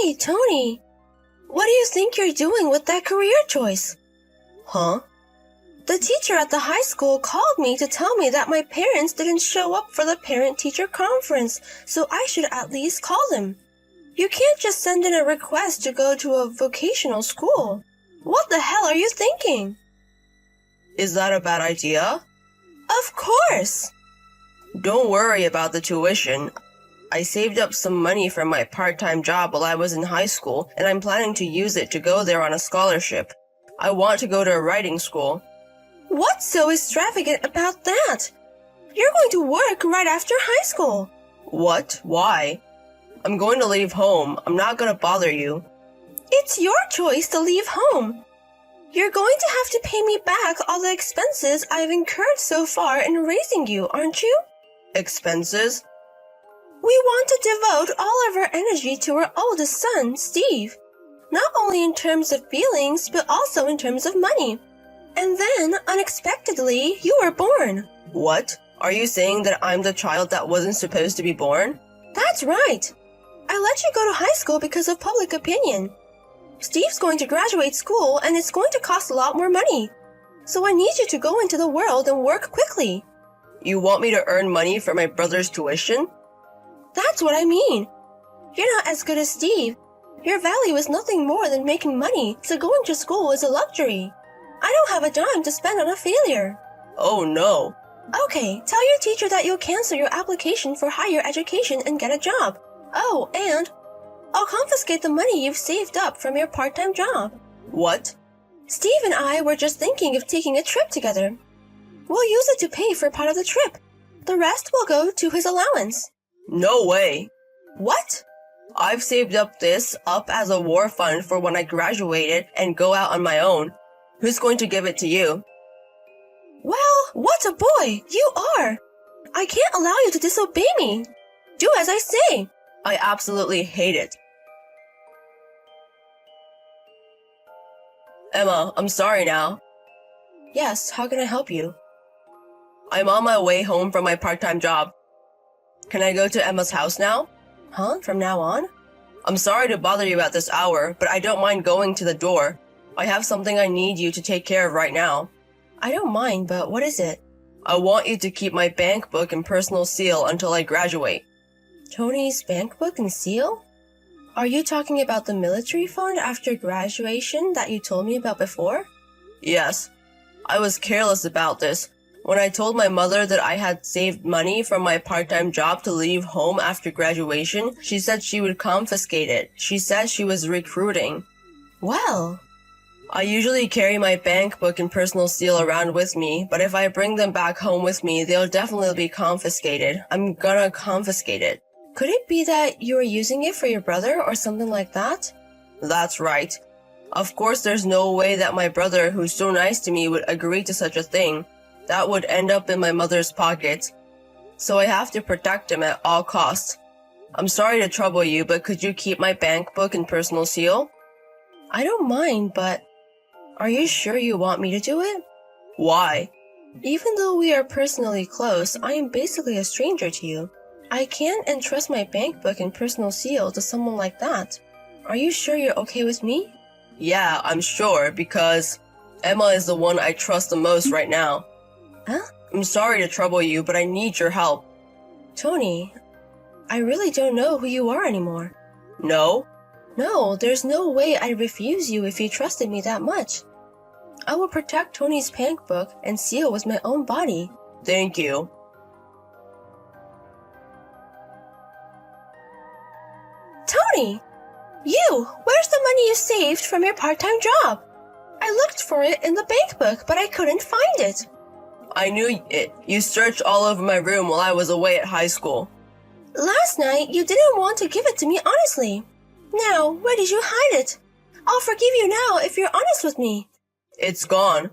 Hey, Tony, what do you think you're doing with that career choice? Huh? The teacher at the high school called me to tell me that my parents didn't show up for the parent-teacher conference, so I should at least call them. You can't just send in a request to go to a vocational school. What the hell are you thinking? Is that a bad idea? Of course! Don't worry about the tuition. I saved up some money from my part-time job while I was in high school, and I'm planning to use it to go there on a scholarship. I want to go to a writing school. What's so extravagant about that? You're going to work right after high school. What? Why? I'm going to leave home. I'm not going to bother you. It's your choice to leave home. You're going to have to pay me back all the expenses I've incurred so far in raising you, aren't you? Expenses? We want to devote all of our energy to our oldest son, Steve. Not only in terms of feelings, but also in terms of money. And then, unexpectedly, you were born. What? Are you saying that I'm the child that wasn't supposed to be born? That's right. I let you go to high school because of public opinion. Steve's going to graduate school and it's going to cost a lot more money. So I need you to go into the world and work quickly. You want me to earn money for my brother's tuition? That's what I mean. You're not as good as Steve. Your value is nothing more than making money, so going to school is a luxury. I don't have a dime to spend on a failure. Oh no. Okay, tell your teacher that you'll cancel your application for higher education and get a job. Oh, and I'll confiscate the money you've saved up from your part-time job. What? Steve and I were just thinking of taking a trip together. We'll use it to pay for part of the trip. The rest will go to his allowance. No way. What? I've saved up this as a war fund for when I graduated and go out on my own. Who's going to give it to you? Well, what a boy you are! I can't allow you to disobey me. Do as I say. I absolutely hate it. Emma, I'm sorry now. Yes, how can I help you? I'm on my way home from my part-time job. Can I go to Emma's house now? Huh? From now on? I'm sorry to bother you at this hour, but I don't mind going to the door. I have something I need you to take care of right now. I don't mind, but what is it? I want you to keep my bank book and personal seal until I graduate. Tony's bank book and seal? Are you talking about the military fund after graduation that you told me about before? Yes. I was careless about this. When I told my mother that I had saved money from my part-time job to leave home after graduation, she said she would confiscate it. She said she was recruiting. Well, I usually carry my bank book and personal seal around with me, but if I bring them back home with me, they'll definitely be confiscated. I'm gonna confiscate it. Could it be that you were using it for your brother or something like that? That's right. Of course, there's no way that my brother, who's so nice to me, would agree to such a thing. That would end up in my mother's pocket. So I have to protect him at all costs. I'm sorry to trouble you, but could you keep my bank book and personal seal? I don't mind, but are you sure you want me to do it? Why? Even though we are personally close, I am basically a stranger to you. I can't entrust my bank book and personal seal to someone like that. Are you sure you're okay with me? Yeah, I'm sure, because Emma is the one I trust the most right now. Huh? I'm sorry to trouble you, but I need your help. Tony, I really don't know who you are anymore. No? No, there's no way I'd refuse you if you trusted me that much. I will protect Tony's bank book and seal with my own body. Thank you. Tony! You! Where's the money you saved from your part-time job? I looked for it in the bank book, but I couldn't find it. I knew it. You searched all over my room while I was away at high school. Last night, you didn't want to give it to me honestly. Now, where did you hide it? I'll forgive you now if you're honest with me. It's gone.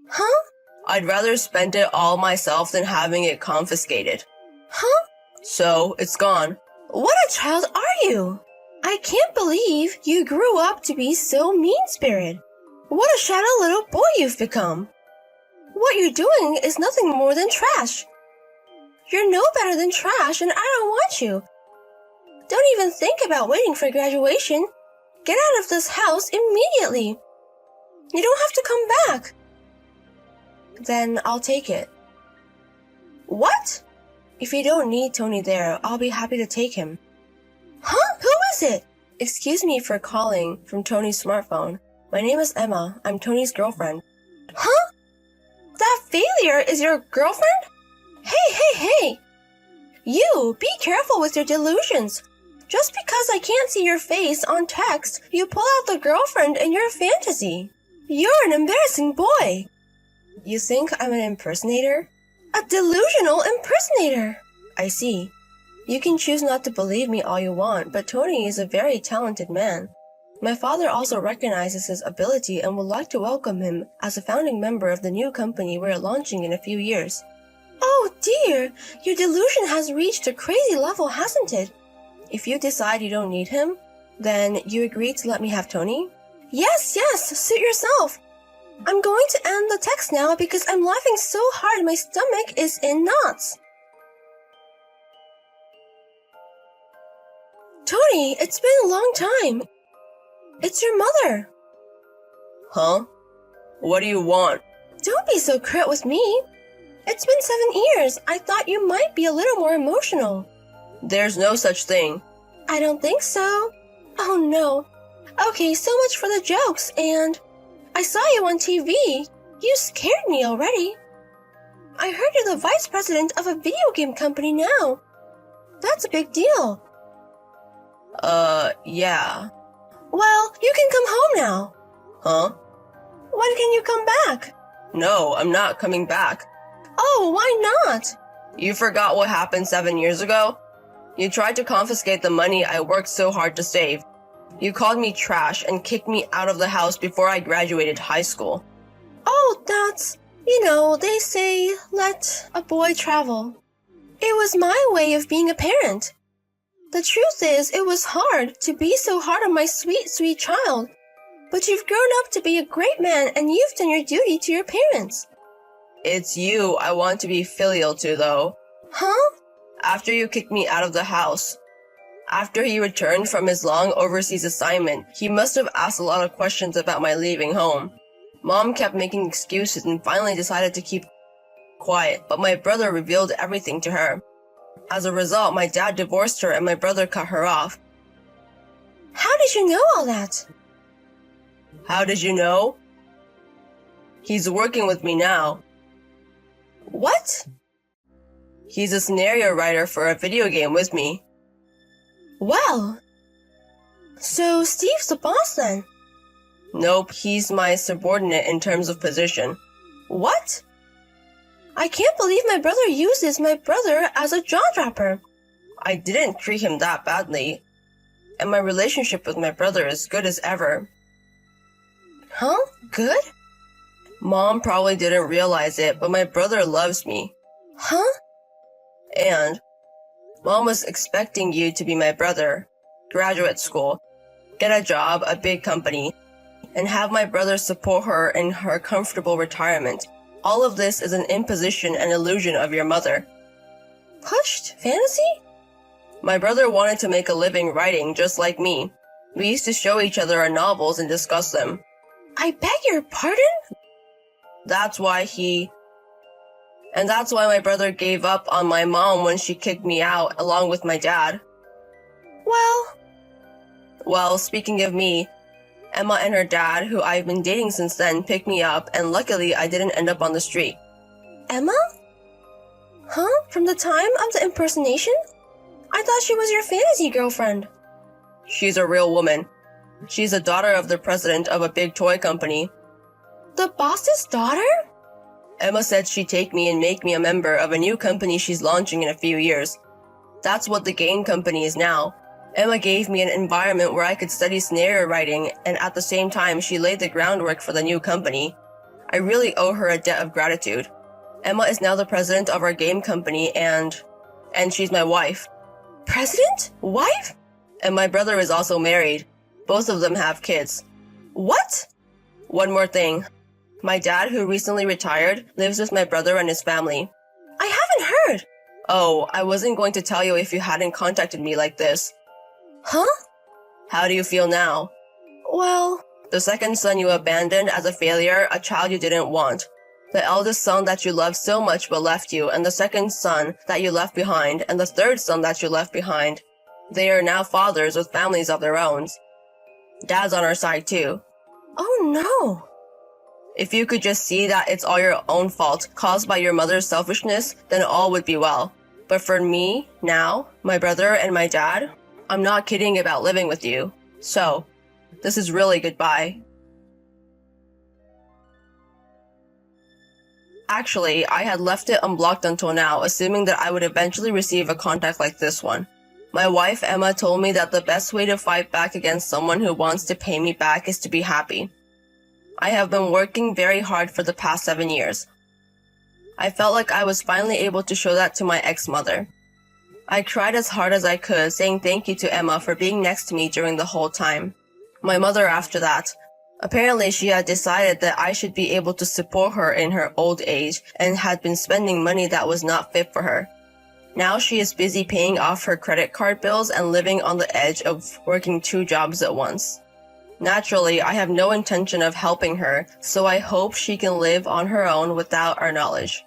Huh? I'd rather spend it all myself than having it confiscated. Huh? So, it's gone. What a child are you? I can't believe you grew up to be so mean-spirited. What a shadow little boy you've become. What you're doing is nothing more than trash. You're no better than trash and I don't want you. Don't even think about waiting for graduation. Get out of this house immediately. You don't have to come back. Then I'll take it. What? If you don't need Tony there, I'll be happy to take him. Huh? Who is it? Excuse me for calling from Tony's smartphone. My name is Emma. I'm Tony's girlfriend. Huh? That failure is your girlfriend? Hey! You, be careful with your delusions. Just because I can't see your face on text, you pull out the girlfriend in your fantasy. You're an embarrassing boy. You think I'm an impersonator? A delusional impersonator. I see. You can choose not to believe me all you want, but Tony is a very talented man. My father also recognizes his ability and would like to welcome him as a founding member of the new company we're launching in a few years. Oh dear, your delusion has reached a crazy level, hasn't it? If you decide you don't need him, then you agree to let me have Tony? Yes, suit yourself. I'm going to end the text now because I'm laughing so hard my stomach is in knots. Tony, it's been a long time. It's your mother. Huh? What do you want? Don't be so curt with me. It's been 7 years. I thought you might be a little more emotional. There's no such thing. I don't think so. Oh no. Okay, so much for the jokes, and I saw you on TV. You scared me already. I heard you're the vice president of a video game company now. That's a big deal. Yeah. Well, you can come home now. Huh? When can you come back? No, I'm not coming back. Oh, why not? You forgot what happened 7 years ago? You tried to confiscate the money I worked so hard to save. You called me trash and kicked me out of the house before I graduated high school. Oh, that's... they say, let a boy travel. It was my way of being a parent. The truth is, it was hard to be so hard on my sweet, sweet child. But you've grown up to be a great man and you've done your duty to your parents. It's you I want to be filial to, though. Huh? After you kicked me out of the house. After he returned from his long overseas assignment, he must have asked a lot of questions about my leaving home. Mom kept making excuses and finally decided to keep quiet, but my brother revealed everything to her. As a result, my dad divorced her and my brother cut her off. How did you know all that? How did you know? He's working with me now. What? He's a scenario writer for a video game with me. Well, so Steve's the boss then? Nope, he's my subordinate in terms of position. What? I can't believe my brother uses my brother as a jaw-dropper. I didn't treat him that badly, and my relationship with my brother is good as ever. Huh? Good? Mom probably didn't realize it, but my brother loves me. Huh? And Mom was expecting you to be my brother, graduate school, get a job, a big company, and have my brother support her in her comfortable retirement. All of this is an imposition and illusion of your mother. Pushed fantasy? My brother wanted to make a living writing just like me. We used to show each other our novels and discuss them. I beg your pardon? That's why my brother gave up on my mom when she kicked me out along with my dad. Well, speaking of me, Emma and her dad, who I've been dating since then, picked me up, and luckily I didn't end up on the street. Emma? Huh? From the time of the impersonation? I thought she was your fantasy girlfriend. She's a real woman. She's the daughter of the president of a big toy company. The boss's daughter? Emma said she'd take me and make me a member of a new company she's launching in a few years. That's what the game company is now. Emma gave me an environment where I could study scenario writing, and at the same time she laid the groundwork for the new company. I really owe her a debt of gratitude. Emma is now the president of our game company and she's my wife. President? Wife? And my brother is also married. Both of them have kids. What? One more thing. My dad, who recently retired, lives with my brother and his family. I haven't heard. Oh, I wasn't going to tell you if you hadn't contacted me like this. Huh? How do you feel now? Well, The second son you abandoned as a failure, a child you didn't want. The eldest son that you loved so much but left you, and the second son that you left behind, and the third son that you left behind. They are now fathers with families of their own. Dad's on our side too. oh no. If you could just see that it's all your own fault, caused by your mother's selfishness, then all would be well. But for me, now, my brother and my dad, I'm not kidding about living with you. So, this is really goodbye. Actually, I had left it unblocked until now, assuming that I would eventually receive a contact like this one. My wife Emma told me that the best way to fight back against someone who wants to pay me back is to be happy. I have been working very hard for the past 7 years. I felt like I was finally able to show that to my ex-mother. I cried as hard as I could, saying thank you to Emma for being next to me during the whole time. My mother after that. Apparently she had decided that I should be able to support her in her old age and had been spending money that was not fit for her. Now she is busy paying off her credit card bills and living on the edge of working 2 jobs at once. Naturally, I have no intention of helping her, so I hope she can live on her own without our knowledge.